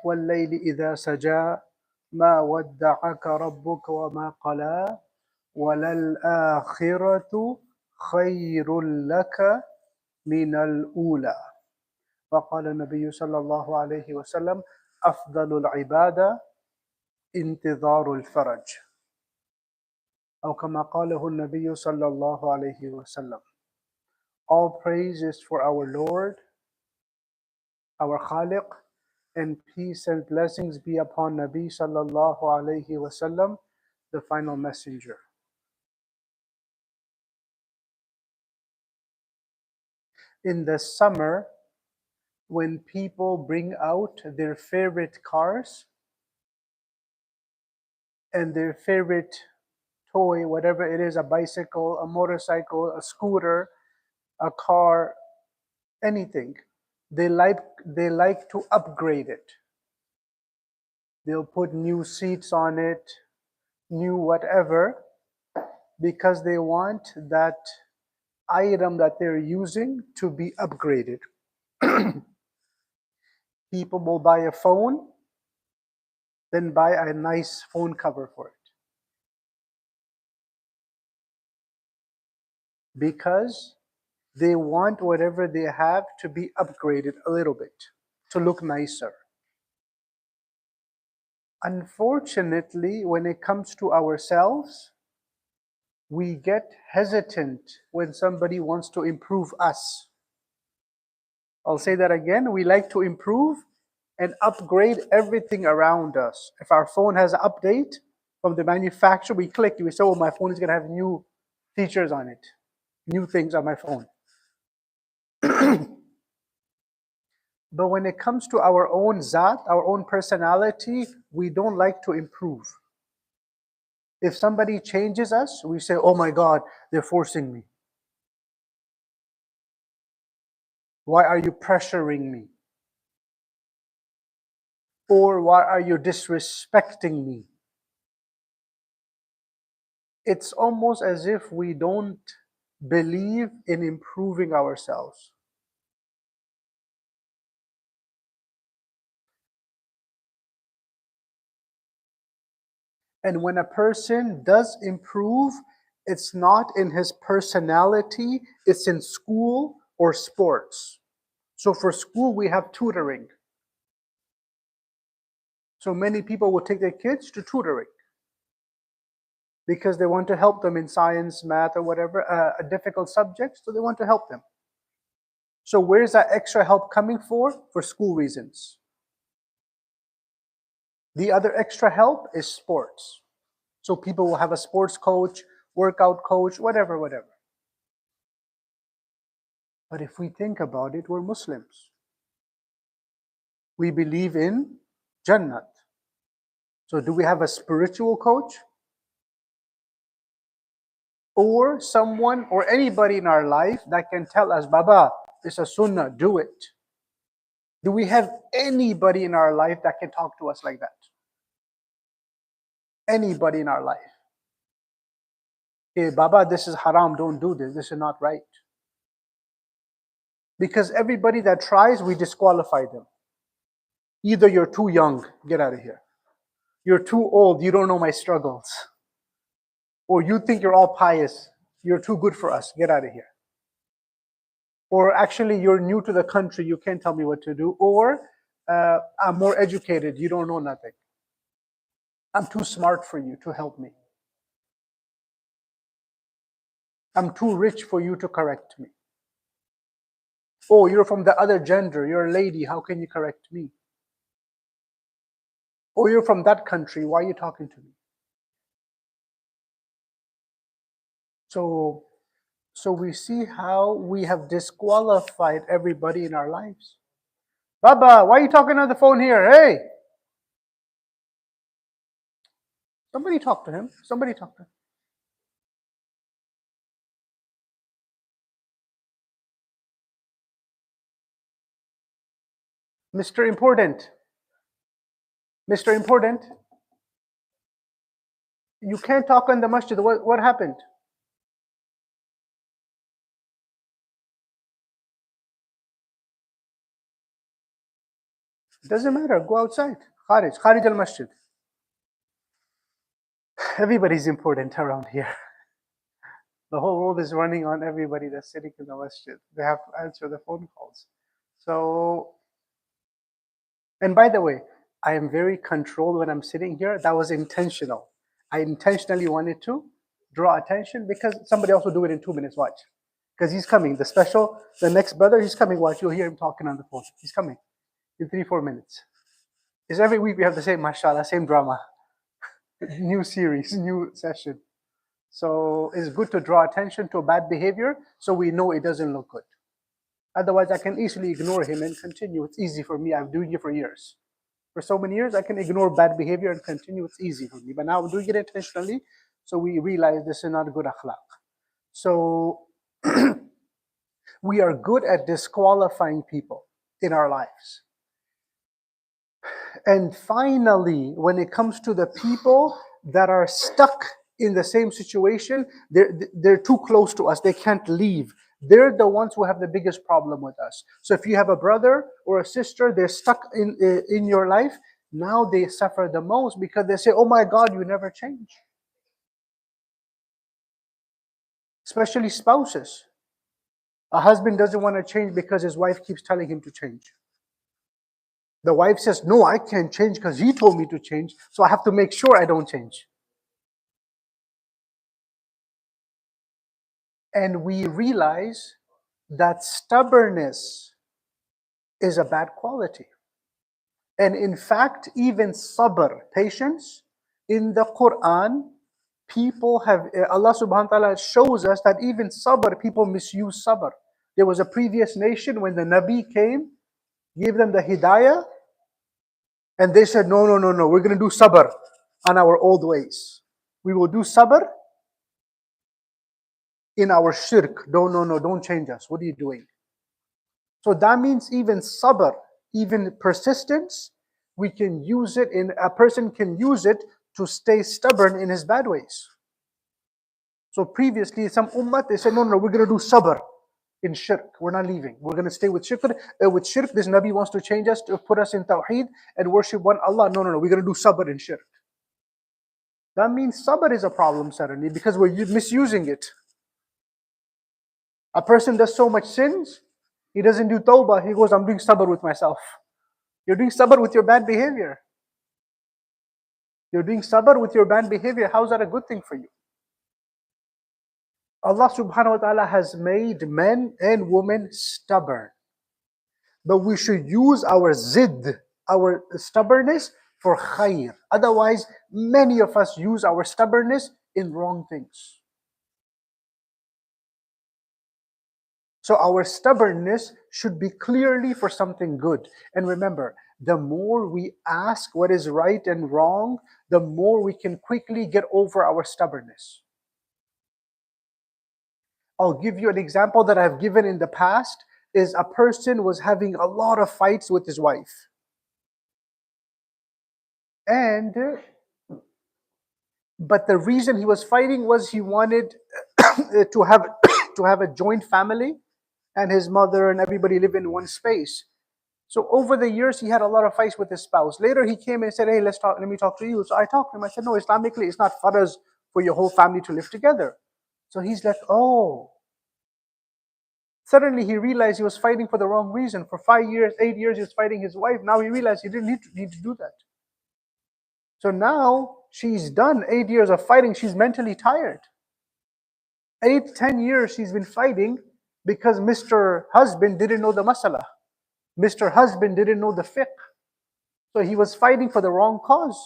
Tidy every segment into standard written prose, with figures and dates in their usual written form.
وَاللَّيْلِ إِذَا سَجَى مَا وَدَّعَكَ رَبُّكَ وَمَا قَلَى وَلَلْآخِرَةُ خَيْرٌ لَكَ مِنَ الْأُولَى. وقال النبي صلى الله عليه وسلم أفضل العبادة انتظار الفرج. أو كما قاله النبي صلى الله عليه وسلم. All praise is for our Lord, our Khaliq, and peace and blessings be upon Nabi sallallahu alayhi wasallam, the final messenger. In the summer, when people bring out their favorite cars and their favorite toy, whatever it is, a bicycle, a motorcycle, a scooter, a car, anything, they like to upgrade it. They'll put new seats on it, new whatever, because they want that item that they're using to be upgraded. People will buy a phone, then buy a nice phone cover for it. Because they want whatever they have to be upgraded a little bit, to look nicer. Unfortunately, when it comes to ourselves, we get hesitant when somebody wants to improve us. I'll say that again. We like to improve and upgrade everything around us. If our phone has an update from the manufacturer, we click, we say, oh, my phone is going to have new features on it, new things on my phone. But when it comes to our own zat, our own personality, we don't like to improve. If somebody changes us, we say, oh my God, they're forcing me. Why are you pressuring me? Or why are you disrespecting me? It's almost as if we don't believe in improving ourselves. And when a person does improve, it's not in his personality, it's in school or sports. So for school, we have tutoring. So many people will take their kids to tutoring because they want to help them in science, math, or whatever, a difficult subject, so they want to help them. So where's that extra help coming for? For school reasons. The other extra help is sports. So people will have a sports coach, workout coach, whatever. But if we think about it, we're Muslims. We believe in Jannat. So do we have a spiritual coach? Or someone or anybody in our life that can tell us, Baba, it's a sunnah, do it. Do we have anybody in our life that can talk to us like that? Anybody in our life? Hey, Baba, this is haram, don't do this. This is not right. Because everybody that tries, we disqualify them. Either you're too young, get out of here. You're too old, you don't know my struggles. Or you think you're all pious, you're too good for us, get out of here. Or actually, you're new to the country, you can't tell me what to do. Or I'm more educated, you don't know nothing. I'm too smart for you to help me. I'm too rich for you to correct me. Oh, you're from the other gender, you're a lady, how can you correct me? Oh, you're from that country, why are you talking to me? So we see how we have disqualified everybody in our lives. Baba, why are you talking on the phone here? Hey! Somebody talk to him. Somebody talk to him. Mr. Important. Mr. Important. You can't talk on the masjid. What happened? It doesn't matter. Go outside. Kharij al-masjid. Everybody's important around here. The whole world is running on everybody that's sitting in the masjid. They have to answer the phone calls. So, and by the way, I am very controlled when I'm sitting here. That was intentional. I intentionally wanted to draw attention because somebody else will do it in 2 minutes. Watch. Because he's coming. The next brother, he's coming. Watch. You'll hear him talking on the phone. He's coming in 3-4 minutes. Is every week we have the same, mashallah, same drama. New series, new session. So it's good to draw attention to bad behavior so we know it doesn't look good. Otherwise, I can easily ignore him and continue. It's easy for me. I'm doing it for years. For so many years, I can ignore bad behavior and continue. It's easy for me. But now I'm doing it intentionally, so we realize this is not good akhlaq. So we are good at disqualifying people in our lives. And finally, when it comes to the people that are stuck in the same situation, they're too close to us. They can't leave. They're the ones who have the biggest problem with us. So if you have a brother or a sister, they're stuck in your life, now they suffer the most because they say, oh my God, you never change. Especially spouses. A husband doesn't want to change because his wife keeps telling him to change. The wife says, no, I can't change because he told me to change, so I have to make sure I don't change. And we realize that stubbornness is a bad quality. And in fact, even sabr, patience, in the Quran, people have, Allah subhanahu wa ta'ala shows us that even sabr, people misuse sabr. There was a previous nation when the Nabi came, gave them the hidayah, and they said, no, we're going to do sabr on our old ways. We will do sabr in our shirk. No, don't change us. What are you doing? So that means even sabr, even persistence, we can use it a person can use it to stay stubborn in his bad ways. So previously, some ummah, they said, no, we're going to do sabr in shirk. We're not leaving. We're going to stay with shirk. With shirk, this Nabi wants to change us, to put us in tawheed and worship one Allah. No, we're going to do sabr in shirk. That means sabr is a problem suddenly because we're misusing it. A person does so much sins, he doesn't do tawbah. He goes, I'm doing sabr with myself. You're doing sabr with your bad behavior. You're doing sabr with your bad behavior. How is that a good thing for you? Allah subhanahu wa ta'ala has made men and women stubborn. But we should use our zidd, our stubbornness, for khair. Otherwise, many of us use our stubbornness in wrong things. So our stubbornness should be clearly for something good. And remember, the more we ask what is right and wrong, the more we can quickly get over our stubbornness. I'll give you an example that I've given in the past, is a person was having a lot of fights with his wife. But the reason he was fighting was he wanted to have a joint family, and his mother and everybody live in one space. So over the years, he had a lot of fights with his spouse. Later, he came and said, hey, let me talk to you. So I talked to him. I said, no, Islamically, it's not faraz for your whole family to live together. So he's like, oh. Suddenly, he realized he was fighting for the wrong reason. For 5 years, 8 years, he was fighting his wife. Now he realized he didn't need to do that. So now, she's done 8 years of fighting. She's mentally tired. 8, 10 years she's been fighting because Mr. Husband didn't know the masala. Mr. Husband didn't know the fiqh. So he was fighting for the wrong cause.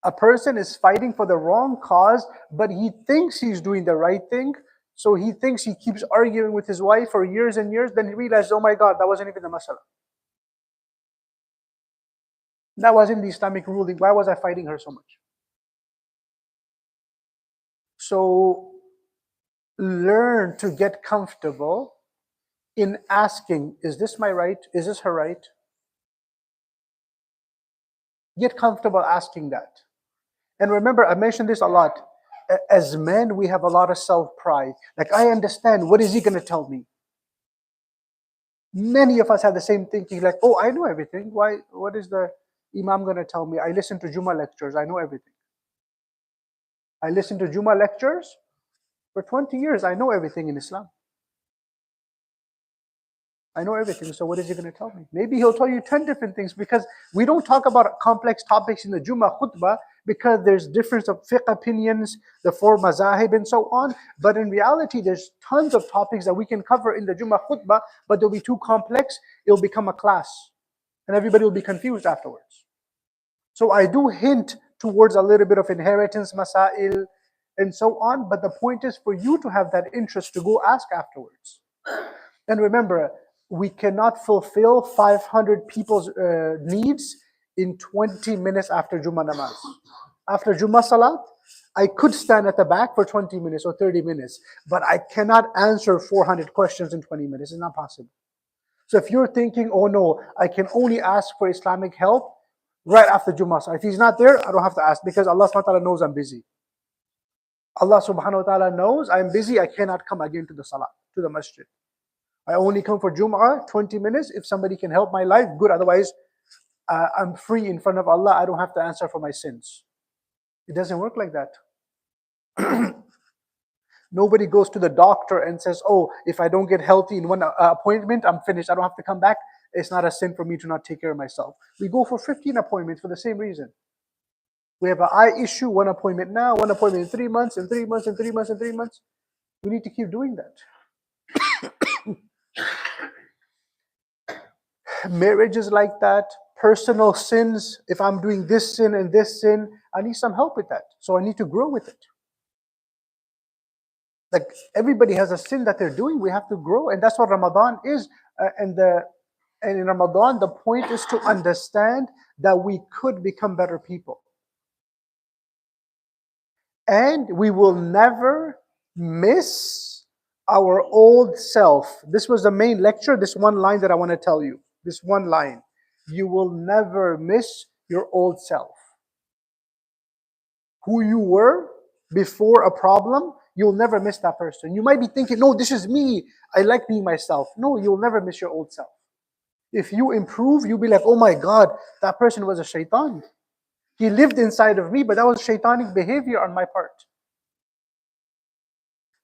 A person is fighting for the wrong cause, but he thinks he's doing the right thing. So he thinks he keeps arguing with his wife for years and years. Then he realizes, oh my God, that wasn't even the masala. That wasn't the Islamic ruling. Why was I fighting her so much? So learn to get comfortable in asking, is this my right? Is this her right? Get comfortable asking that. And remember, I mentioned this a lot. As men, we have a lot of self-pride. Like, I understand. What is he going to tell me? Many of us have the same thinking, like, oh, I know everything. Why? What is the Imam going to tell me? I listen to Jummah lectures. I know everything. I listen to Jummah lectures for 20 years. I know everything in Islam. I know everything. So what is he going to tell me? Maybe he'll tell you 10 different things, because we don't talk about complex topics in the Jummah khutbah, because there's difference of fiqh opinions, the four mazahib and so on. But in reality, there's tons of topics that we can cover in the Jummah khutbah, but they'll be too complex. It'll become a class and everybody will be confused afterwards. So I do hint towards a little bit of inheritance, masail, and so on. But the point is for you to have that interest to go ask afterwards. And remember, we cannot fulfill 500 people's needs in 20 minutes after Jummah namaz. After Jummah salat, I could stand at the back for 20 minutes or 30 minutes, but I cannot answer 400 questions in 20 minutes. It's not possible. So if you're thinking, oh no, I can only ask for Islamic help right after Jummah salat. If he's not there, I don't have to ask, because Allah subhanahu wa ta'ala knows I'm busy. Allah subhanahu wa ta'ala knows I'm busy, I cannot come again to the salat, to the masjid. I only come for Jum'ah, 20 minutes. If somebody can help my life, good. Otherwise, I'm free in front of Allah. I don't have to answer for my sins. It doesn't work like that. Nobody goes to the doctor and says, oh, if I don't get healthy in one appointment, I'm finished. I don't have to come back. It's not a sin for me to not take care of myself. We go for 15 appointments for the same reason. We have an eye issue, one appointment now, one appointment in 3 months, and 3 months, and 3 months, and 3 months. We need to keep doing that. Marriage is like that. Personal sins, if I'm doing this sin and this sin, I need some help with that. So I need to grow with it. Like everybody has a sin that they're doing. We have to grow, and that's what Ramadan is. And in Ramadan, the point is to understand that we could become better people. And we will never miss our old self. This was the main lecture, this one line that I want to tell you. This one line. You will never miss your old self. Who you were before a problem, you'll never miss that person. You might be thinking, no, this is me. I like being myself. No, you'll never miss your old self. If you improve, you'll be like, oh my God, that person was a shaitan. He lived inside of me, but that was shaitanic behavior on my part.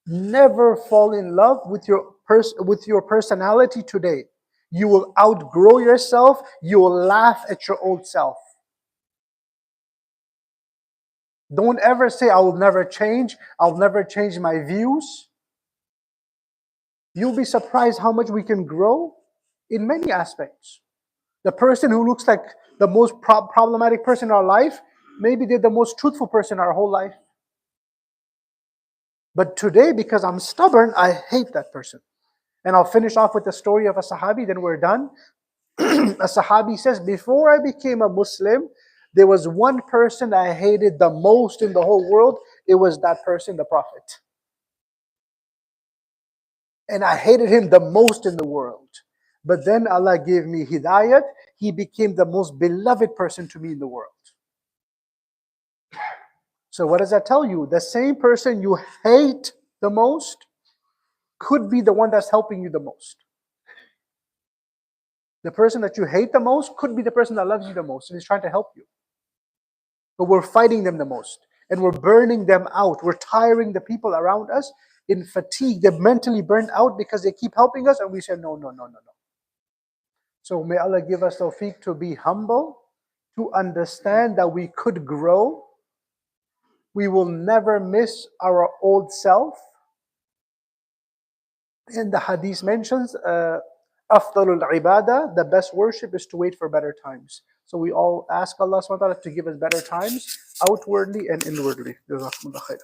Never fall in love with your personality today. You will outgrow yourself. You will laugh at your old self. Don't ever say, I will never change. I'll never change my views. You'll be surprised how much we can grow in many aspects. The person who looks like the most problematic person in our life, maybe they're the most truthful person in our whole life. But today, because I'm stubborn, I hate that person. And I'll finish off with the story of a Sahabi, then we're done. A Sahabi says, before I became a Muslim, there was one person I hated the most in the whole world. It was that person, the Prophet. And I hated him the most in the world. But then Allah gave me hidayat. He became the most beloved person to me in the world. So what does that tell you? The same person you hate the most could be the one that's helping you the most. The person that you hate the most could be the person that loves you the most and is trying to help you. But we're fighting them the most. And we're burning them out. We're tiring the people around us in fatigue. They're mentally burnt out because they keep helping us and we say, no, no, no, no, no. So may Allah give us tawfiq to be humble, to understand that we could grow. We will never miss our old self. And the hadith mentions, Afdalul ibadah, the best worship is to wait for better times. So we all ask Allah subhanahu wa ta'ala to give us better times, outwardly and inwardly. Jazakumullah khair.